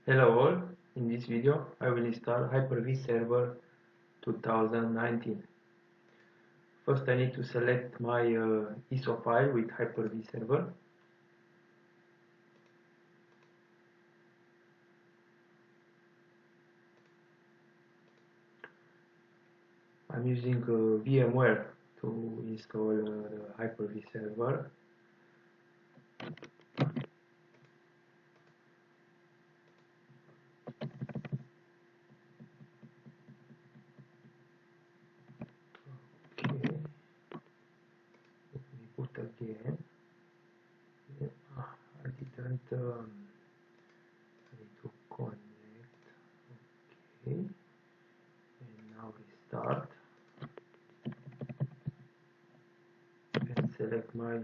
Hello all, in this video I will install Hyper-V Server 2019. First I need to select my ISO file with Hyper-V Server. I'm using VMware to install the Hyper-V Server. Okay, let me boot again. I didn't need to connect. Okay, and now restart and select my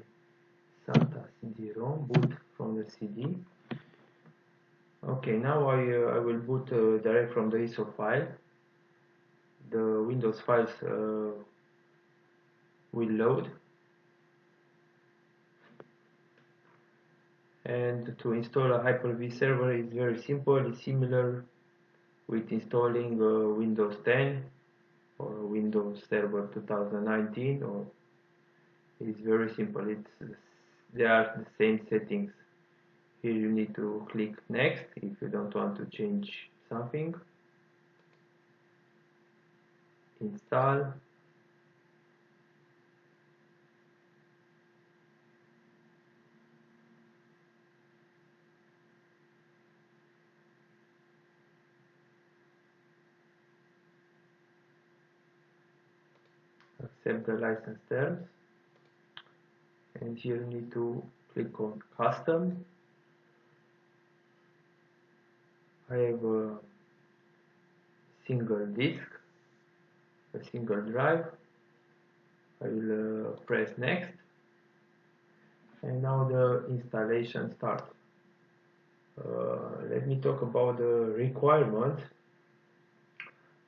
SATA CD-ROM, boot from the CD. Okay, now I will boot direct from the ISO file. The Windows files will load, and to install a Hyper-V server is very simple. It's similar with installing Windows 10 or Windows Server 2019, or it's very simple. They are the same settings. Here you need to click next if you don't want to change something. Install. Accept the license terms, and here you need to click on custom. I have a single disk, a single drive. I will press next, and now the installation starts. Let me talk about the requirements.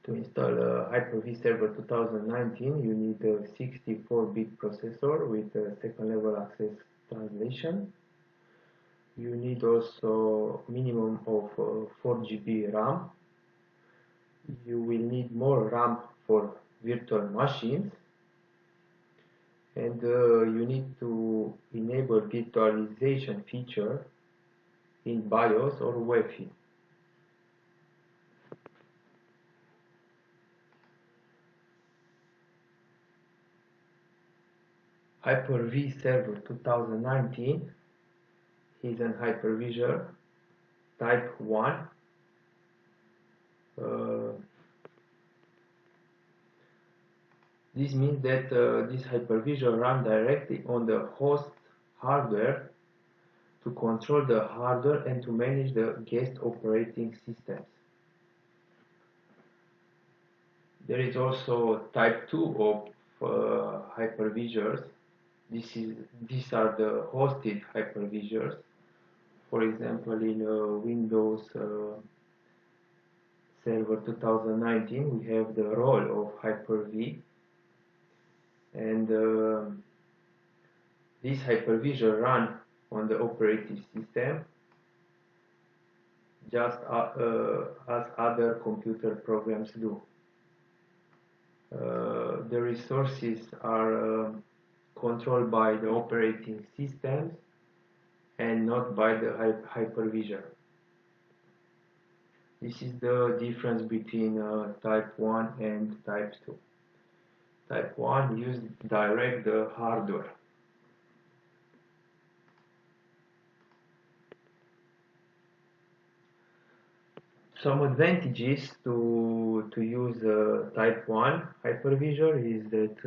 To install a Hyper-V Server 2019, you need a 64-bit processor with a second-level access translation. You need also minimum of 4 GB RAM. You will need more RAM for virtual machines, and you need to enable virtualization feature in BIOS or Wi-Fi. Hyper-V Server 2019 is an hypervisor type 1. This means that this hypervisor runs directly on the host hardware to control the hardware and to manage the guest operating systems. There is also type 2 of hypervisors. These are the hosted hypervisors. For example, in Windows Server 2019, we have the role of Hyper-V, and this hypervisor run on the operating system just as other computer programs do. The resources are controlled by the operating systems and not by the hypervisor. This is the difference between type 1 and type 2. Type 1 uses direct the hardware. Some advantages to use type 1 hypervisor is that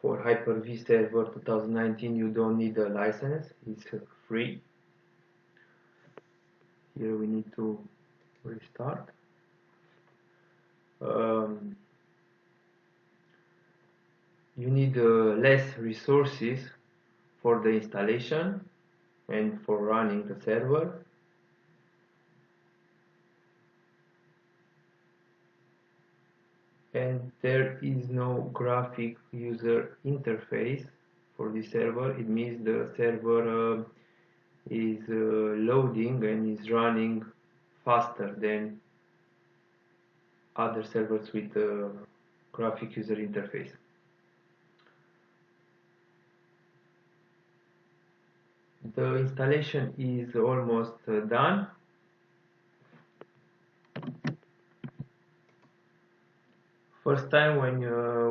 for Hyper-V Server 2019 you don't need a license, it's free. Here we need to restart. You need less resources for the installation and for running the server. And there is no graphic user interface for the server. It means the server is loading and is running faster than other servers with graphic user interface. The installation is almost done. First time when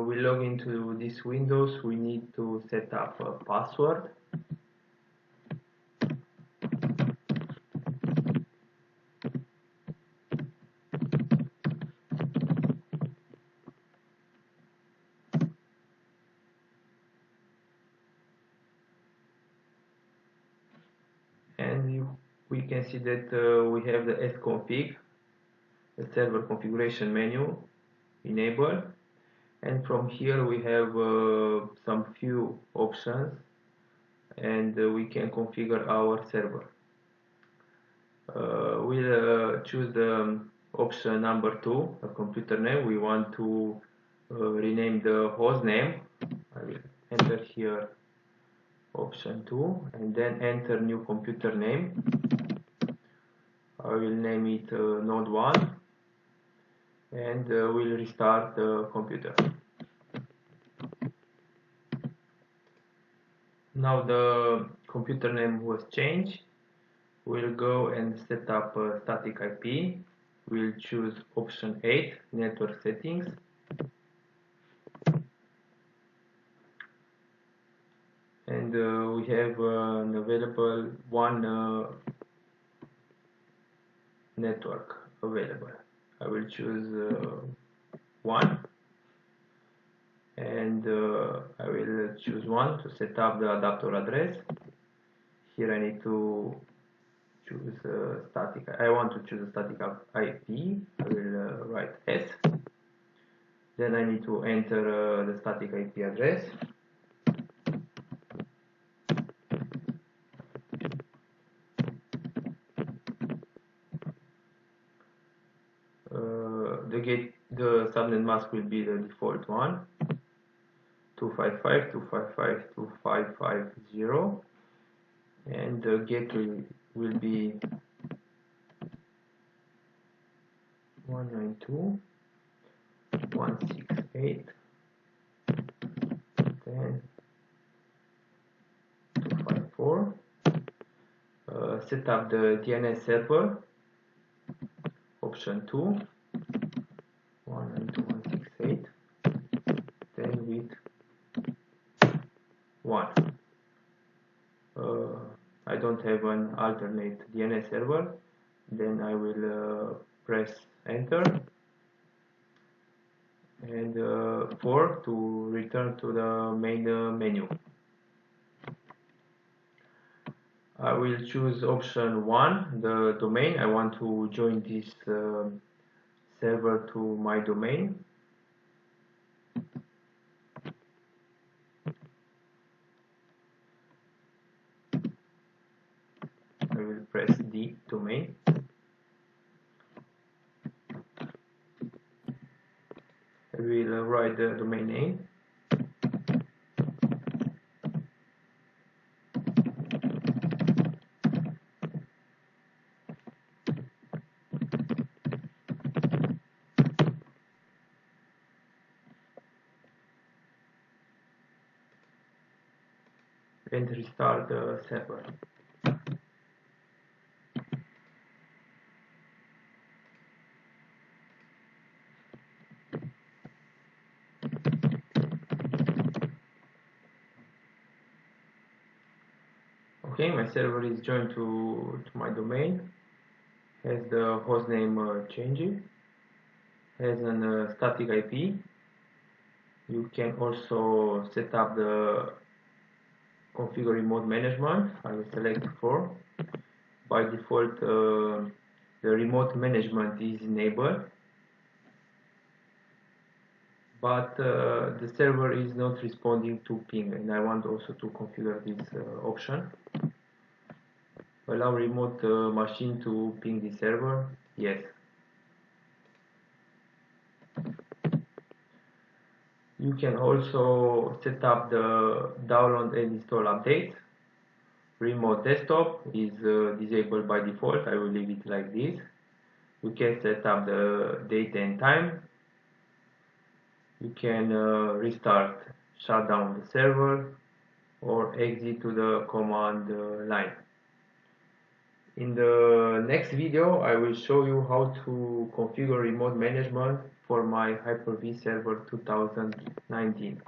we log into this Windows, we need to set up a password. And we can see that we have the sconfig, the server configuration menu enabled, and from here we have some few options, and we can configure our server. We'll choose the option number 2, a computer name. We want to rename the host name. I will enter here option 2 and then enter new computer name. I will name it node 1 and we'll restart the computer. Now the computer name was changed. We'll go and set up a static IP. We'll choose option 8, network settings. And we have an available one network available. I will choose 1 and I will choose 1 to set up the adapter address. Here I need to choose static. I want to choose a static IP. I will write S. Then I need to enter the static IP address. The subnet mask will be the default one, 255.255.255.0, and the gateway will be 192.168.10.254. Set up the DNS server, option 2, 192.168, then with 1. I don't have an alternate DNS server, then I will press enter, and 4 to return to the main menu. I will choose option 1, the domain. I want to join this server to my domain. I will press D, domain. I will write the domain name. And restart the server. Okay, my server is joined to my domain. Has the hostname changing. Has an static IP. You can also set up the configure remote management. I will select 4. By default, the remote management is enabled, but the server is not responding to ping, and I want also to configure this option. Allow remote machine to ping the server, yes. You can also set up the download and install updates. remote desktop is disabled by default. I will leave it like this. You can set up the date and time. You can restart, shut down the server, or exit to the command line. In the next video, I will show you how to configure remote management for my Hyper-V Server 2019.